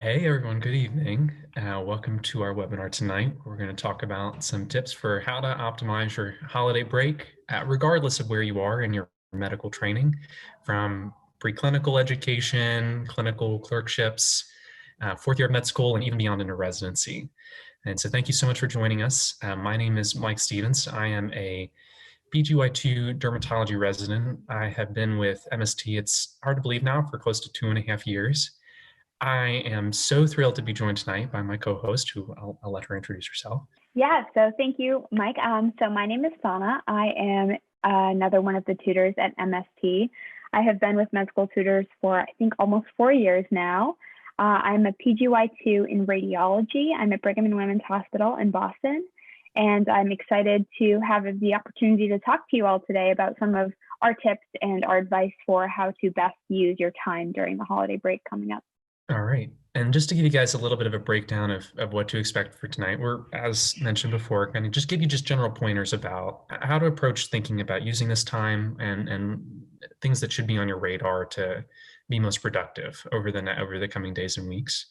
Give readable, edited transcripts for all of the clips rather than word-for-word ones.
Hey everyone, good evening. Welcome to our webinar tonight. We're going to talk about some tips for how to optimize your holiday break, regardless of where you are in your medical training, from preclinical education, clinical clerkships, fourth year of med school, and even beyond into residency. And so thank you so much for joining us. My name is Mike Stevens. I am a PGY2 dermatology resident. I have been with MST, it's hard to believe now, for close to 2.5 years. I am so thrilled to be joined tonight by my co-host, who I'll let her introduce herself. Yeah, so thank you, Mike. So my name is Sana. I am another one of the tutors at MST. I have been with Med School Tutors for, I think, almost 4 years now. I'm a PGY2 in radiology. I'm at Brigham and Women's Hospital in Boston, and I'm excited to have the opportunity to talk to you all today about some of our tips and our advice for how to best use your time during the holiday break coming up. All right. And just to give you guys a little bit of a breakdown of what to expect for tonight, we're, as mentioned before, going to just give you just general pointers about how to approach thinking about using this time and things that should be on your radar to be most productive over the coming days and weeks.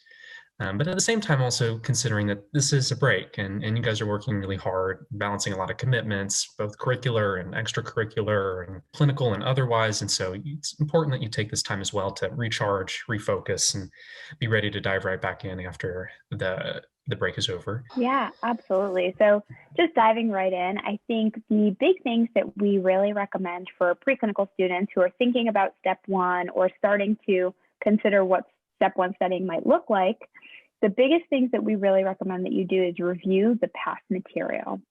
But at the same time, also considering that this is a break and you guys are working really hard, balancing a lot of commitments, both curricular and extracurricular and clinical and otherwise. And so it's important that you take this time as well to recharge, refocus, and be ready to dive right back in after the break is over. Yeah, absolutely. So just diving right in, I think the big things that we really recommend for preclinical students who are thinking about step one or starting to consider what step one studying might look like, the biggest things that we really recommend that you do is review the past material.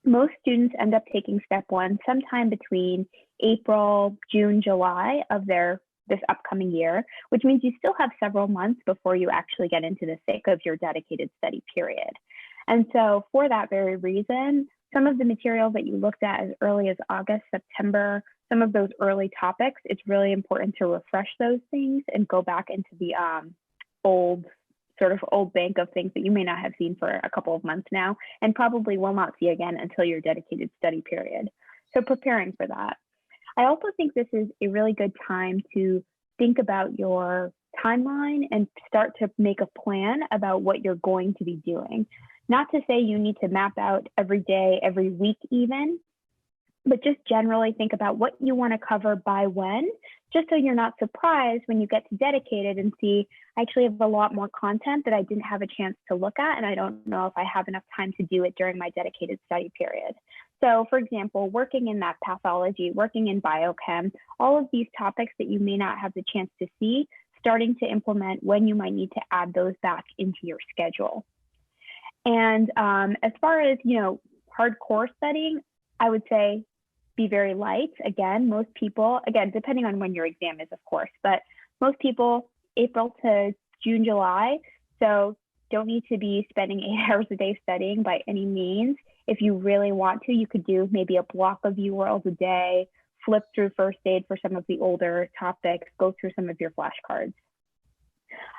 Most students end up taking step one sometime between April, June, July of this upcoming year, which means you still have several months before you actually get into the thick of your dedicated study period. And so for that very reason, some of the materials that you looked at as early as August, September, some of those early topics, it's really important to refresh those things and go back into the old bank of things that you may not have seen for a couple of months now and probably will not see again until your dedicated study period. So preparing for that. I also think this is a really good time to think about your timeline and start to make a plan about what you're going to be doing. Not to say you need to map out every day, every week even, but just generally think about what you want to cover by when, just so you're not surprised when you get to dedicated and see, I actually have a lot more content that I didn't have a chance to look at, and I don't know if I have enough time to do it during my dedicated study period. So for example, working in that pathology, working in biochem, all of these topics that you may not have the chance to see, starting to implement when you might need to add those back into your schedule. And as far as, hardcore studying, I would say be very light. Again, most people, depending on when your exam is, of course, but most people, April to June, July. So don't need to be spending 8 hours a day studying by any means. If you really want to, you could do maybe a block of UWorld a day, flip through first aid for some of the older topics, go through some of your flashcards.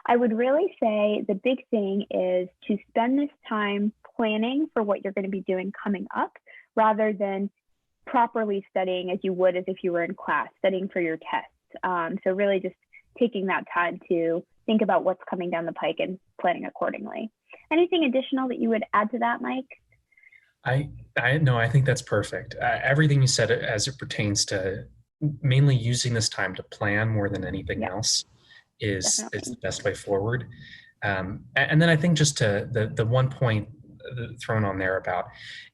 I would really say the big thing is to spend this time planning for what you're going to be doing coming up rather than properly studying as you would as if you were in class, studying for your tests. So really just taking that time to think about what's coming down the pike and planning accordingly. Anything additional that you would add to that, Mike? I think that's perfect. Everything you said as it pertains to mainly using this time to plan more than anything else is the best way forward. And then I think just to the one point thrown on there about,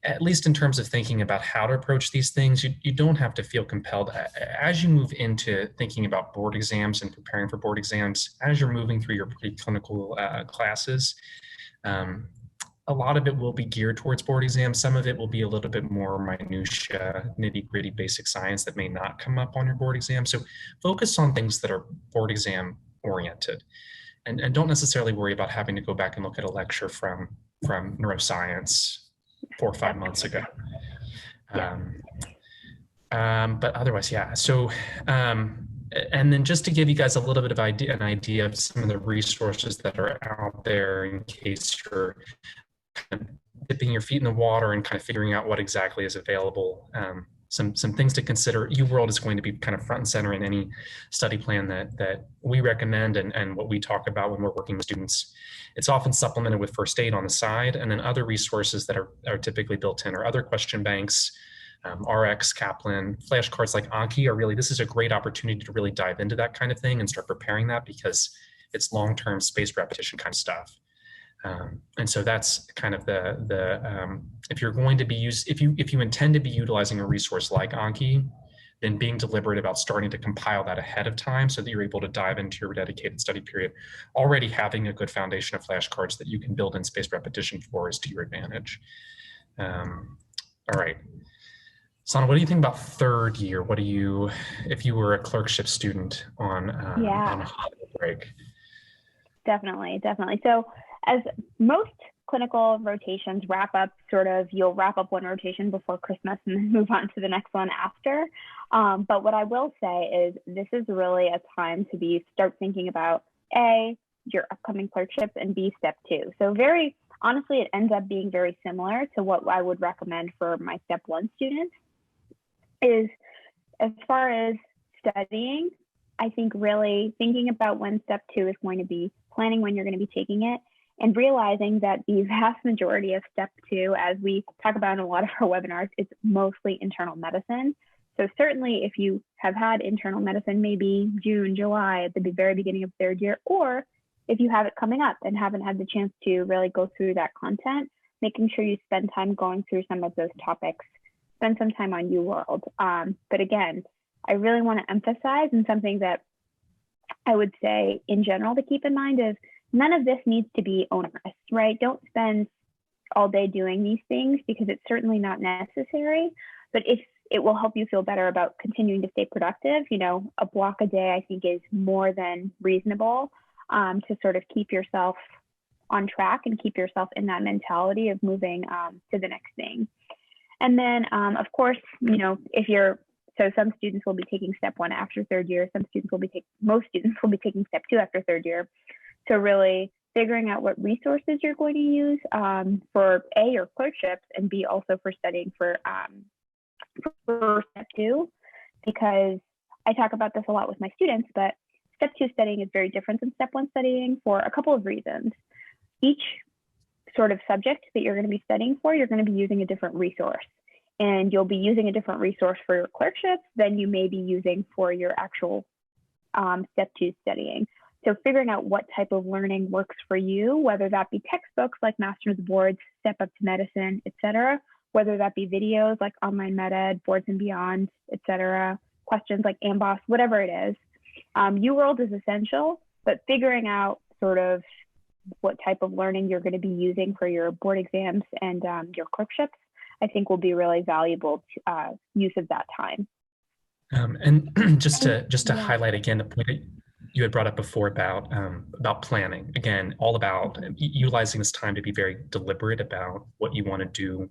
at least in terms of thinking about how to approach these things, you don't have to feel compelled. As you move into thinking about board exams and preparing for board exams, as you're moving through your preclinical classes, a lot of it will be geared towards board exams. Some of it will be a little bit more minutia, nitty-gritty basic science that may not come up on your board exam. So focus on things that are board exam oriented, and don't necessarily worry about having to go back and look at a lecture from neuroscience 4 or 5 months ago. But otherwise, yeah. So, and then just to give you guys a little bit of an idea of some of the resources that are out there in case you're kind of dipping your feet in the water and kind of figuring out what exactly is available. some things to consider. UWorld is going to be kind of front and center in any study plan that we recommend and what we talk about when we're working with students. It's often supplemented with first aid on the side, and then other resources that are typically built in, or other question banks, RX, Kaplan, flashcards like Anki are really, this is a great opportunity to really dive into that kind of thing and start preparing that, because it's long-term spaced repetition kind of stuff. And so that's kind of if you're going to be if you intend to be utilizing a resource like Anki, then being deliberate about starting to compile that ahead of time so that you're able to dive into your dedicated study period, already having a good foundation of flashcards that you can build in spaced repetition for is to your advantage. All right. Sana, what do you think about third year? What do you, if you were a clerkship student on a holiday break? Definitely. So as most clinical rotations wrap up, you'll wrap up one rotation before Christmas and then move on to the next one after. But what I will say is this is really a time to start thinking about A, your upcoming clerkships, and B, step 2. So very honestly, it ends up being very similar to what I would recommend for my step 1 students. Is as far as studying, I think really thinking about when step 2 is going to be, planning when you're going to be taking it, and realizing that the vast majority of step 2, as we talk about in a lot of our webinars, is mostly internal medicine. So certainly if you have had internal medicine, maybe June, July, at the very beginning of third year, or if you have it coming up and haven't had the chance to really go through that content, making sure you spend time going through some of those topics, spend some time on UWorld. But again, I really want to emphasize, and something that I would say in general to keep in mind is none of this needs to be onerous, right? Don't spend all day doing these things because it's certainly not necessary. But if it will help you feel better about continuing to stay productive, a block a day I think is more than reasonable to sort of keep yourself on track and keep yourself in that mentality of moving to the next thing. And then, of course, so some students will be taking step 1 after third year. Most students will be taking step 2 after third year. So really figuring out what resources you're going to use for A, your clerkships, and B, also for studying for step 2, because I talk about this a lot with my students, but step 2 studying is very different than step 1 studying for a couple of reasons. Each sort of subject that you're going to be studying for, you're going to be using a different resource. And you'll be using a different resource for your clerkships than you may be using for your actual step 2 studying. So figuring out what type of learning works for you, whether that be textbooks like Master's Boards, Step Up to Medicine, etc., whether that be videos like Online MedEd, Boards and Beyond, etc., questions like AMBOSS, whatever it is. UWorld is essential, but figuring out sort of what type of learning you're going to be using for your board exams and your clerkships, I think will be really valuable use of that time. And just to highlight again the point that you had brought up before about planning. Again, all about utilizing this time to be very deliberate about what you want to do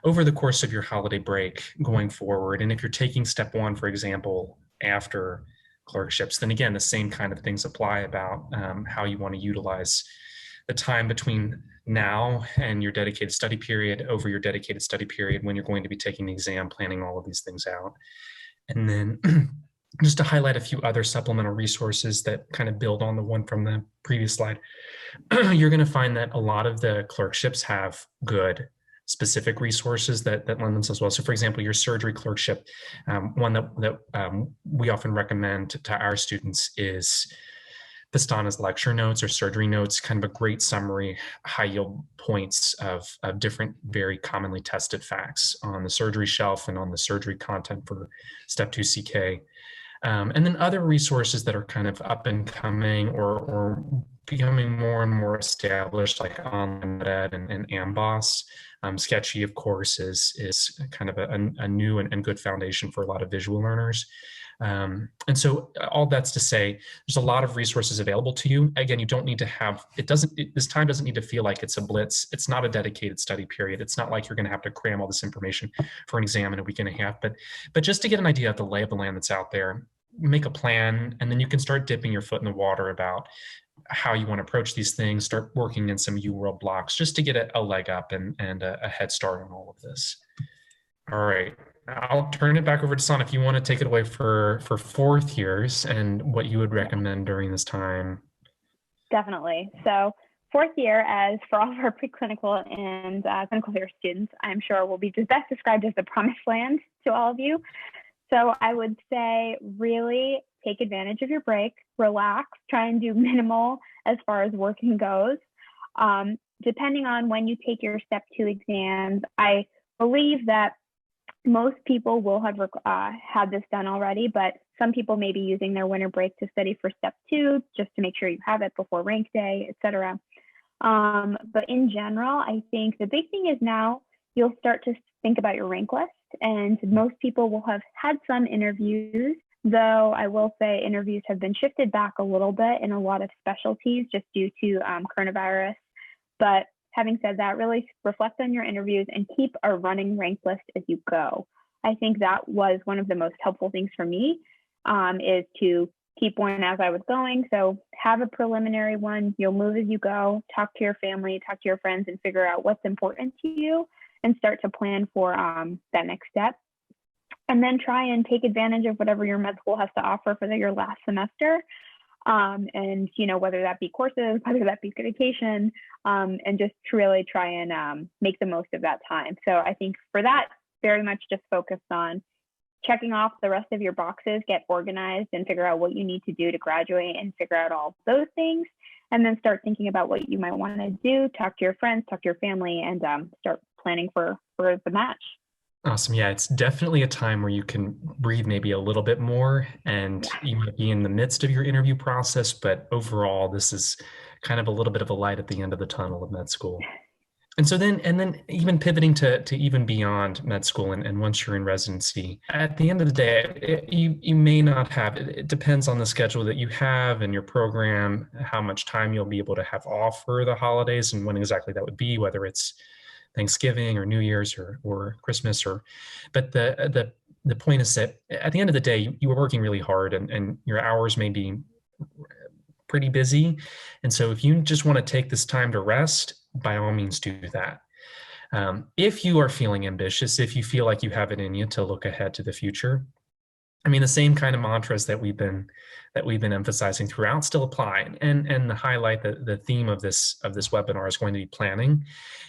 over the course of your holiday break going forward. And if you're taking step 1, for example, after clerkships, then again, the same kind of things apply about how you want to utilize the time between now and your dedicated study period, over your dedicated study period, when you're going to be taking the exam, planning all of these things out. And then just to highlight a few other supplemental resources that kind of build on the one from the previous slide, you're going to find that a lot of the clerkships have good specific resources that lend themselves well. So for example, your surgery clerkship, one that we often recommend to our students is Pestana's lecture notes or surgery notes, kind of a great summary, high yield points of different very commonly tested facts on the surgery shelf and on the surgery content for step 2 CK. And then other resources that are kind of up and coming or becoming more and more established, like Online MedEd and AMBOSS. Sketchy, of course, is kind of a new and good foundation for a lot of visual learners. And so all that's to say, there's a lot of resources available to you. Again, you don't need to have, this time doesn't need to feel like it's a blitz. It's not a dedicated study period. It's not like you're going to have to cram all this information for an exam in a week and a half, but just to get an idea of the lay of the land that's out there, make a plan, and then you can start dipping your foot in the water about how you want to approach these things, start working in some UWorld blocks just to get a leg up and a head start on all of this. All right. I'll turn it back over to Son if you want to take it away for fourth years and what you would recommend during this time. Definitely. So fourth year, as for all of our preclinical and clinical year students, I'm sure will be just best described as the promised land to all of you. So I would say really take advantage of your break, relax, try and do minimal as far as working goes. Depending on when you take your step 2 exams, I believe that most people will have had this done already, but some people may be using their winter break to study for step 2 just to make sure you have it before rank day, etc. But in general, I think the big thing is now you'll start to think about your rank list, and most people will have had some interviews, though I will say interviews have been shifted back a little bit in a lot of specialties just due to coronavirus. But having said that, really reflect on your interviews and keep a running rank list as you go. I think that was one of the most helpful things for me, is to keep one as I was going. So have a preliminary one, you'll move as you go, talk to your family, talk to your friends, and figure out what's important to you and start to plan for that next step. And then try and take advantage of whatever your med school has to offer for your last semester. And, you know, whether that be courses, whether that be vacation, and just to really try and make the most of that time. So I think for that, very much just focus on checking off the rest of your boxes, get organized and figure out what you need to do to graduate and figure out all those things. And then start thinking about what you might want to do, talk to your friends, talk to your family, and start planning for the match. Awesome. Yeah, it's definitely a time where you can breathe maybe a little bit more, and you might be in the midst of your interview process, but overall, this is kind of a little bit of a light at the end of the tunnel of med school. And so then even pivoting to even beyond med school and once you're in residency, at the end of the day, you may not have, it depends on the schedule that you have and your program, how much time you'll be able to have off for the holidays and when exactly that would be, whether it's Thanksgiving or New Year's or Christmas but the point is that at the end of the day, you were working really hard and your hours may be pretty busy. And so if you just want to take this time to rest, by all means do that. If you are feeling ambitious, if you feel like you have it in you to look ahead to the future, I mean, the same kind of mantras that we've been emphasizing throughout still apply. And the highlight, the theme of this webinar is going to be planning.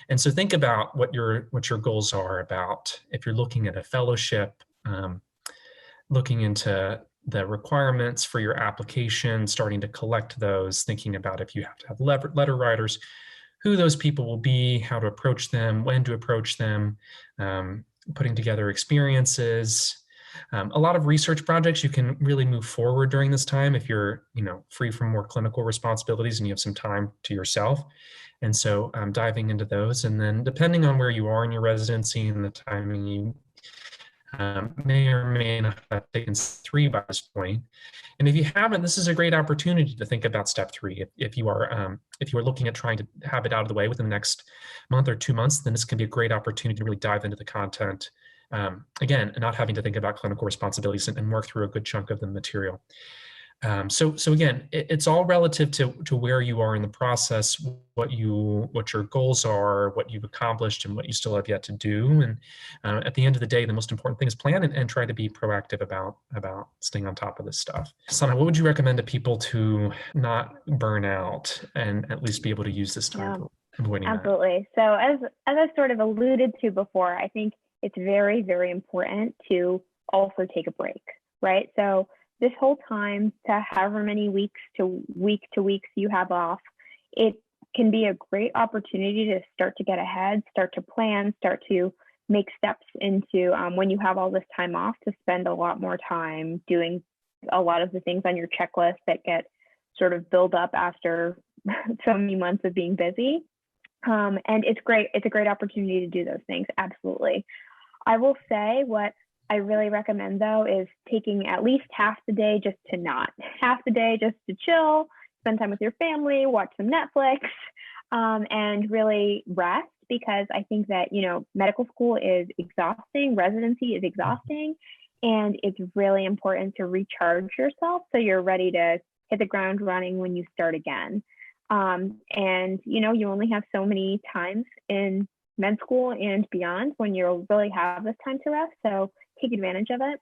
And so think about what your goals are about if you're looking at a fellowship, looking into the requirements for your application, starting to collect those, thinking about if you have to have letter writers, who those people will be, how to approach them, when to approach them, putting together experiences. A lot of research projects you can really move forward during this time if you're free from more clinical responsibilities and you have some time to yourself. And so diving into those, and then depending on where you are in your residency and the timing, you may or may not have taken 3 by this point. And if you haven't, this is a great opportunity to think about step 3. If you are looking at trying to have it out of the way within the next month or 2 months, then this can be a great opportunity to really dive into the content. Again, not having to think about clinical responsibilities and work through a good chunk of the material. So again, it's all relative to where you are in the process, what your goals are, what you've accomplished, and what you still have yet to do. And at the end of the day, the most important thing is plan and try to be proactive about staying on top of this stuff. Sana, what would you recommend to people to not burn out and at least be able to use this time for avoiding Absolutely. So as I sort of alluded to before, I think it's very, very important to also take a break, right? So this whole time, to however many weeks to weeks you have off, it can be a great opportunity to start to get ahead, start to plan, start to make steps into when you have all this time off, to spend a lot more time doing a lot of the things on your checklist that get sort of build up after so many months of being busy. And it's great. It's a great opportunity to do those things. Absolutely. I will say what I really recommend, though, is taking at least half the day just to not. Half the day just to chill, spend time with your family, watch some Netflix, and really rest, because I think that, medical school is exhausting, residency is exhausting, and it's really important to recharge yourself so you're ready to hit the ground running when you start again. And, you only have so many times in med school and beyond when you'll really have this time to rest. So take advantage of it.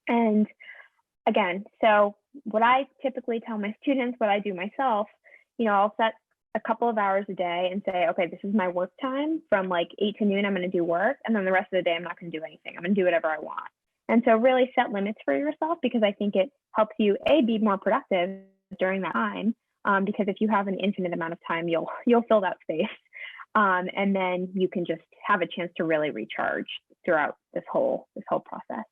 And again, so what I typically tell my students, what I do myself, I'll set a couple of hours a day and say, okay, this is my work time from like 8 to noon, I'm going to do work. And then the rest of the day, I'm not going to do anything. I'm going to do whatever I want. And so really set limits for yourself, because I think it helps you, be more productive during that time. Because if you have an infinite amount of time, you'll fill that space. And then you can just have a chance to really recharge throughout this whole process.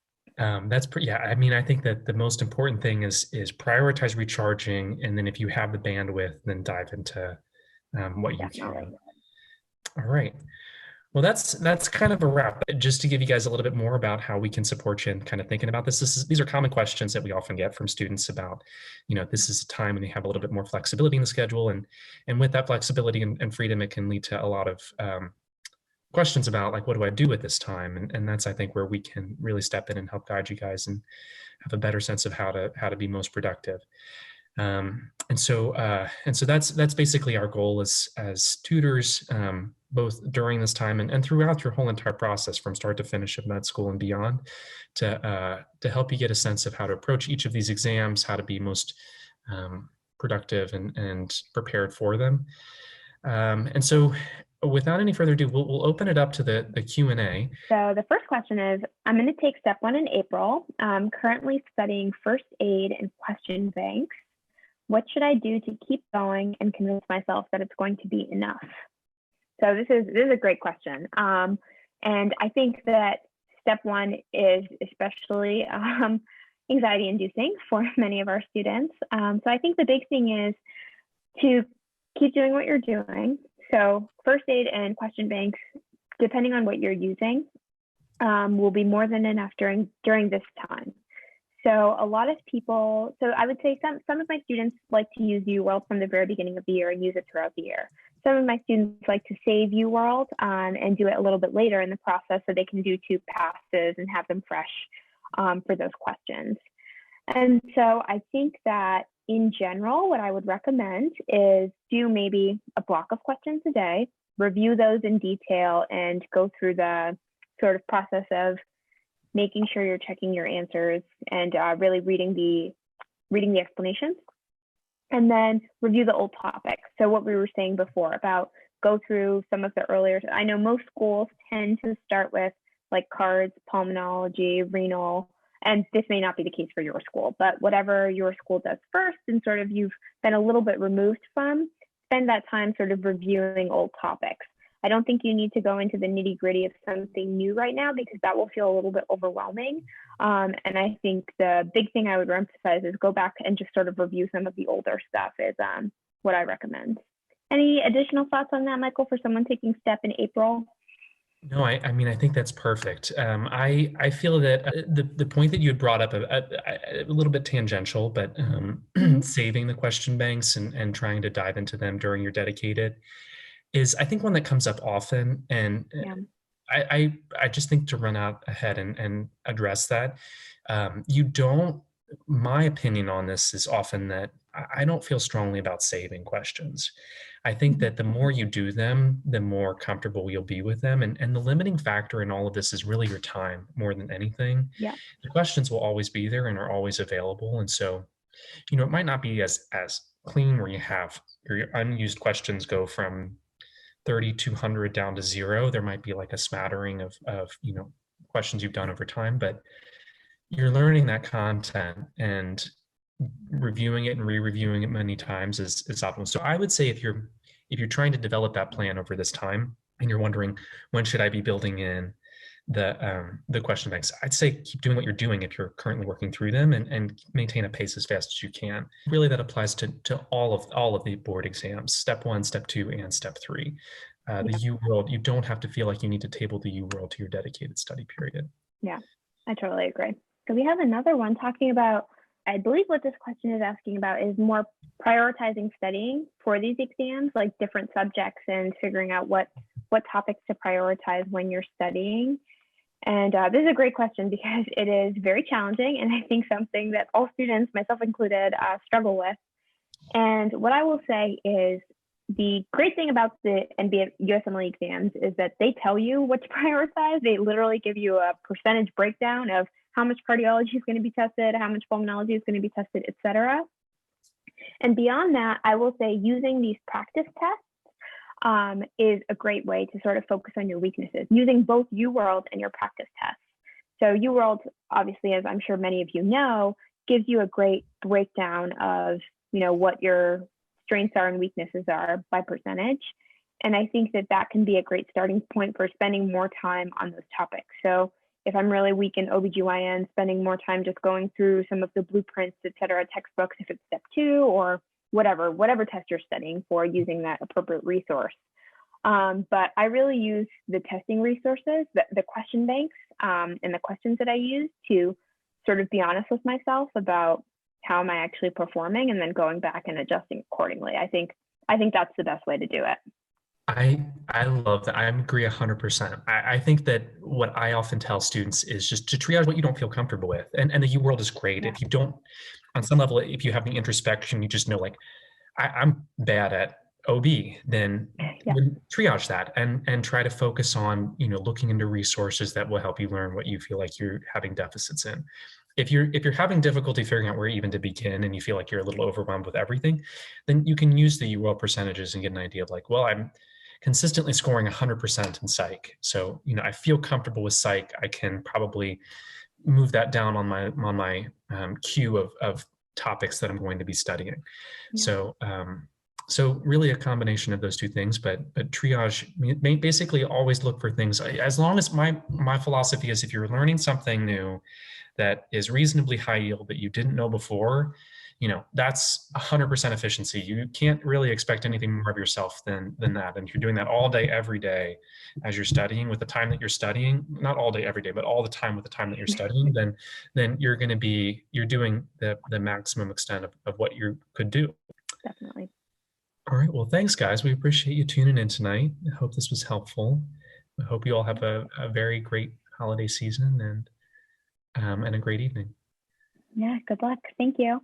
Yeah. I mean, I think that the most important thing is prioritize recharging, and then if you have the bandwidth, then dive into what you can. All right. Well, that's kind of a wrap. Just to give you guys a little bit more about how we can support you and kind of thinking about this. These are common questions that we often get from students about, this is a time when they have a little bit more flexibility in the schedule, and with that flexibility and freedom, it can lead to a lot of questions about like, what do I do with this time? And that's, I think, where we can really step in and help guide you guys and have a better sense of how to be most productive. And so that's basically our goal as tutors, both during this time and throughout your whole entire process from start to finish of med school and beyond, to help you get a sense of how to approach each of these exams, how to be most productive and prepared for them. And so without any further ado, we'll open it up to the Q&A. So the first question is, I'm going to take step 1 in April. I'm currently studying first aid and question banks. What should I do to keep going and convince myself that it's going to be enough? So this is a great question. And I think that step 1 is especially anxiety inducing for many of our students. So I think the big thing is to keep doing what you're doing. So first aid and question banks, depending on what you're using, will be more than enough during this time. So a lot of people, so I would say some of my students like to use UWorld from the very beginning of the year and use it throughout the year. Some of my students like to save UWorld and do it a little bit later in the process so they can do 2 passes and have them fresh for those questions. And so I think that in general, what I would recommend is do maybe a block of questions a day, review those in detail, and go through the sort of process of making sure you're checking your answers and really reading the explanations, and then review the old topics. So what we were saying before about go through some of the earlier, I know most schools tend to start with like cards, pulmonology, renal, and this may not be the case for your school, but whatever your school does first and sort of you've been a little bit removed from, spend that time sort of reviewing old topics. I don't think you need to go into the nitty gritty of something new right now, because that will feel a little bit overwhelming. And I think the big thing I would emphasize is go back and just sort of review some of the older stuff is what I recommend. Any additional thoughts on that, Michael, for someone taking STEP in April? No, I mean, I think that's perfect. I feel that the point that you had brought up, a little bit tangential, but saving the question banks and trying to dive into them during your dedicated is, I think, one that comes up often. And yeah. I just think to run out ahead and address that. My opinion on this is often that I don't feel strongly about saving questions. I think that the more you do them, the more comfortable you'll be with them. And the limiting factor in all of this is really your time more than anything. Yeah. The questions will always be there and are always available. And so, it might not be as clean where you have your unused questions go from 3,200 down to 0. There might be like a smattering of questions you've done over time, but you're learning that content and reviewing it and re-reviewing it many times is optimal. So I would say if you're trying to develop that plan over this time and you're wondering, when should I be building in the question banks, I'd say keep doing what you're doing if you're currently working through them, and maintain a pace as fast as you can. Really, that applies to all of the board exams, step 1, step 2, and step 3. The UWorld, you don't have to feel like you need to table the UWorld to your dedicated study period. Yeah, I totally agree. So we have another one talking about, I believe what this question is asking about is more prioritizing studying for these exams, like different subjects, and figuring out what topics to prioritize when you're studying. And this is a great question because it is very challenging, and I think something that all students, myself included, struggle with. And what I will say is the great thing about the USMLE exams is that they tell you what to prioritize. They literally give you a percentage breakdown of how much cardiology is going to be tested, how much pulmonology is going to be tested, et cetera. And beyond that, I will say using these practice tests is a great way to sort of focus on your weaknesses, using both UWorld and your practice tests. So UWorld, obviously, as I'm sure many of you know, gives you a great breakdown of, you know, what your strengths are and weaknesses are by percentage. And I think that that can be a great starting point for spending more time on those topics. So if I'm really weak in OBGYN, spending more time just going through some of the blueprints, et cetera, textbooks, if it's step 2 or whatever test you're studying for, using that appropriate resource. But I really use the testing resources, the question banks, and the questions that I use to sort of be honest with myself about how am I actually performing, and then going back and adjusting accordingly. I think that's the best way to do it. I love that. I agree 100%. I think that what I often tell students is just to triage what you don't feel comfortable with. And the UWorld is great. Yeah. If you don't, on some level, if you have the introspection, you just know, like, I'm bad at OB, then triage that and try to focus on, you know, looking into resources that will help you learn what you feel like you're having deficits in. If you're having difficulty figuring out where even to begin, and you feel like you're a little overwhelmed with everything, then you can use the UWorld percentages and get an idea of, like, well, I'm consistently scoring 100% in psych. So, you know, I feel comfortable with psych. I can probably move that down on my queue of topics that I'm going to be studying. Yeah. So really a combination of those two things, but triage, basically always look for things, as long as my philosophy is, if you're learning something new that is reasonably high yield that you didn't know before, you know, that's 100% efficiency. You can't really expect anything more of yourself than that. And if you're doing that all day, every day, as you're studying with the time that you're studying, not all day, every day, but all the time with the time that you're studying, then you're doing the maximum extent of what you could do. Definitely. All right. Well, thanks, guys. We appreciate you tuning in tonight. I hope this was helpful. I hope you all have a very great holiday season and a great evening. Yeah. Good luck. Thank you.